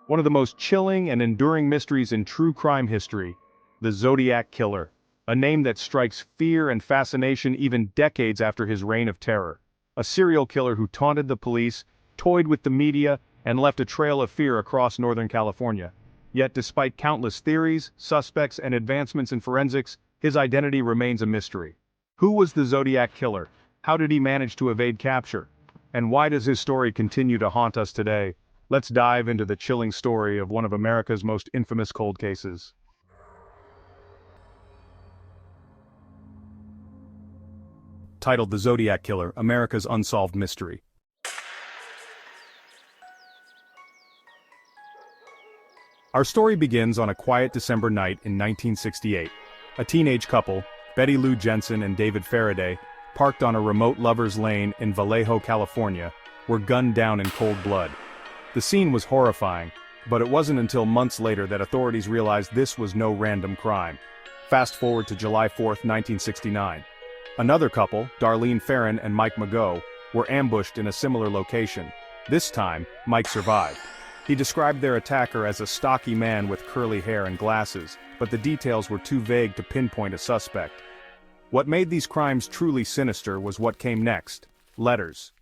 One of the most chilling and enduring mysteries in true crime history, the Zodiac Killer, a name that strikes fear and fascination even decades after his reign of terror. A serial killer who taunted the police, toyed with the media, and left a trail of fear across Northern California. Yet despite countless theories, suspects, and advancements in forensics, his identity remains a mystery. Who was the Zodiac Killer? How did he manage to evade capture? And why does his story continue to haunt us today? Let's dive into the chilling story of one of America's most infamous cold cases. Titled The Zodiac Killer, America's Unsolved Mystery. Our story begins on a quiet December night in 1968. A teenage couple, Betty Lou Jensen and David Faraday, parked on a remote lover's lane in Vallejo, California, were gunned down in cold blood. The scene was horrifying, but it wasn't until months later that authorities realized this was no random crime. Fast forward to July 4, 1969. Another couple, Darlene Ferrin and Mike Mageau, were ambushed in a similar location. This time, Mike survived. He described their attacker as a stocky man with curly hair and glasses, but the details were too vague to pinpoint a suspect. What made these crimes truly sinister was what came next: letters.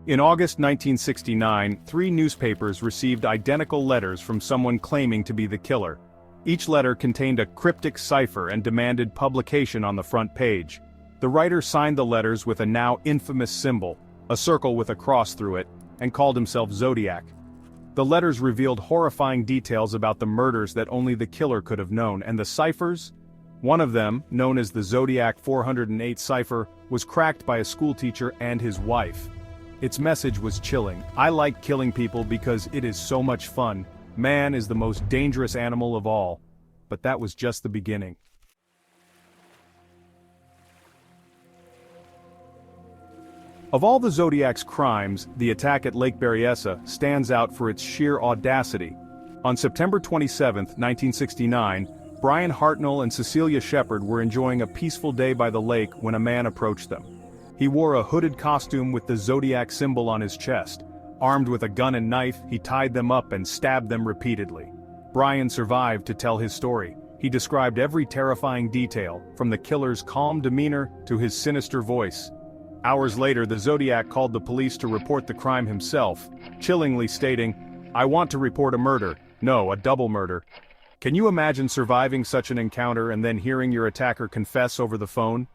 In August 1969, 3 newspapers received identical letters from someone claiming to be the killer. Each letter contained a cryptic cipher and demanded publication on the front page. The writer signed the letters with a now infamous symbol, a circle with a cross through it, and called himself Zodiac. The letters revealed horrifying details about the murders that only the killer could have known, and the ciphers? One of them, known as the Zodiac 408 cipher, was cracked by a schoolteacher and his wife. Its message was chilling. I like killing people because it is so much fun. Man is the most dangerous animal of all. But that was just the beginning. Of all the Zodiac's crimes, the attack at Lake Berryessa stands out for its sheer audacity. On September 27, 1969, Brian Hartnell and Cecilia Shepard were enjoying a peaceful day by the lake when a man approached them. He wore a hooded costume with the Zodiac symbol on his chest. Armed with a gun and knife, he tied them up and stabbed them repeatedly. Brian survived to tell his story. He described every terrifying detail, from the killer's calm demeanor to his sinister voice. Hours later, the Zodiac called the police to report the crime himself, chillingly stating, "I want to report a murder. No, a double murder." Can you imagine surviving such an encounter and then hearing your attacker confess over the phone?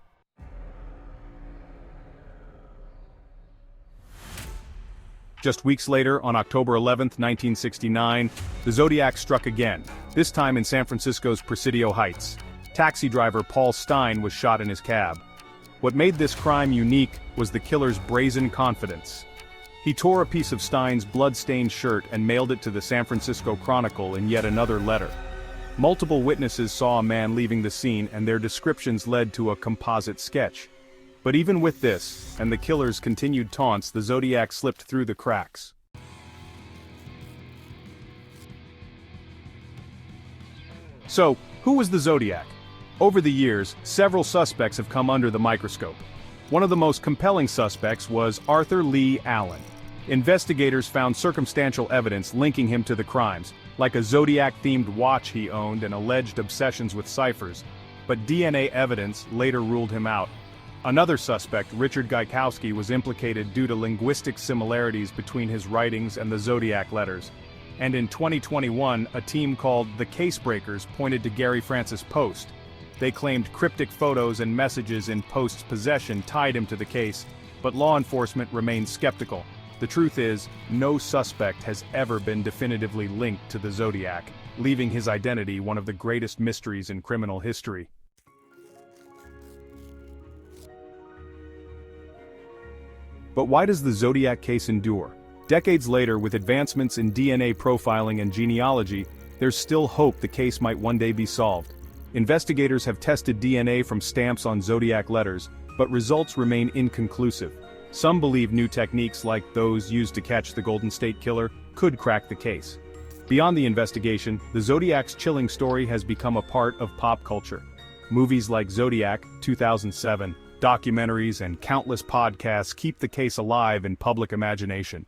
Just weeks later, on October 11, 1969, the Zodiac struck again, this time in San Francisco's Presidio Heights. Taxi driver Paul Stein was shot in his cab. What made this crime unique was the killer's brazen confidence. He tore a piece of Stein's blood-stained shirt and mailed it to the San Francisco Chronicle in yet another letter. Multiple witnesses saw a man leaving the scene, and their descriptions led to a composite sketch. But even with this, and the killer's continued taunts, the Zodiac slipped through the cracks. So, who was the Zodiac? Over the years, several suspects have come under the microscope. One of the most compelling suspects was Arthur Lee Allen. Investigators found circumstantial evidence linking him to the crimes, like a Zodiac-themed watch he owned and alleged obsessions with ciphers, but DNA evidence later ruled him out. Another suspect, Richard Gaikowski, was implicated due to linguistic similarities between his writings and the Zodiac letters. And in 2021, a team called the Casebreakers pointed to Gary Francis Post. They claimed cryptic photos and messages in Post's possession tied him to the case, but law enforcement remained skeptical. The truth is, no suspect has ever been definitively linked to the Zodiac, leaving his identity one of the greatest mysteries in criminal history. But why does the Zodiac case endure? Decades later, with advancements in DNA profiling and genealogy, there's still hope the case might one day be solved. Investigators have tested DNA from stamps on Zodiac letters, but results remain inconclusive. Some believe new techniques like those used to catch the Golden State Killer could crack the case. Beyond the investigation, the Zodiac's chilling story has become a part of pop culture. Movies like Zodiac, 2007, Documentaries and countless podcasts keep the case alive in public imagination.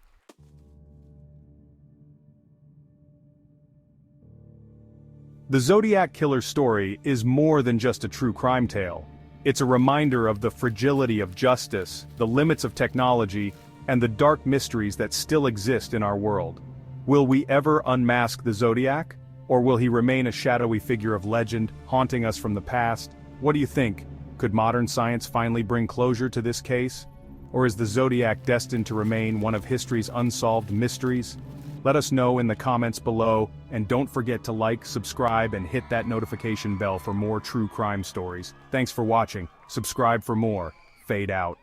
The Zodiac Killer story is more than just a true crime tale. It's a reminder of the fragility of justice, the limits of technology, and the dark mysteries that still exist in our world. Will we ever unmask the Zodiac? Or will he remain a shadowy figure of legend, haunting us from the past? What do you think? Could modern science finally bring closure to this case? Or is the Zodiac destined to remain one of history's unsolved mysteries? Let us know in the comments below, and don't forget to like, subscribe, and hit that notification bell for more true crime stories. Thanks for watching. Subscribe for more. Fade out.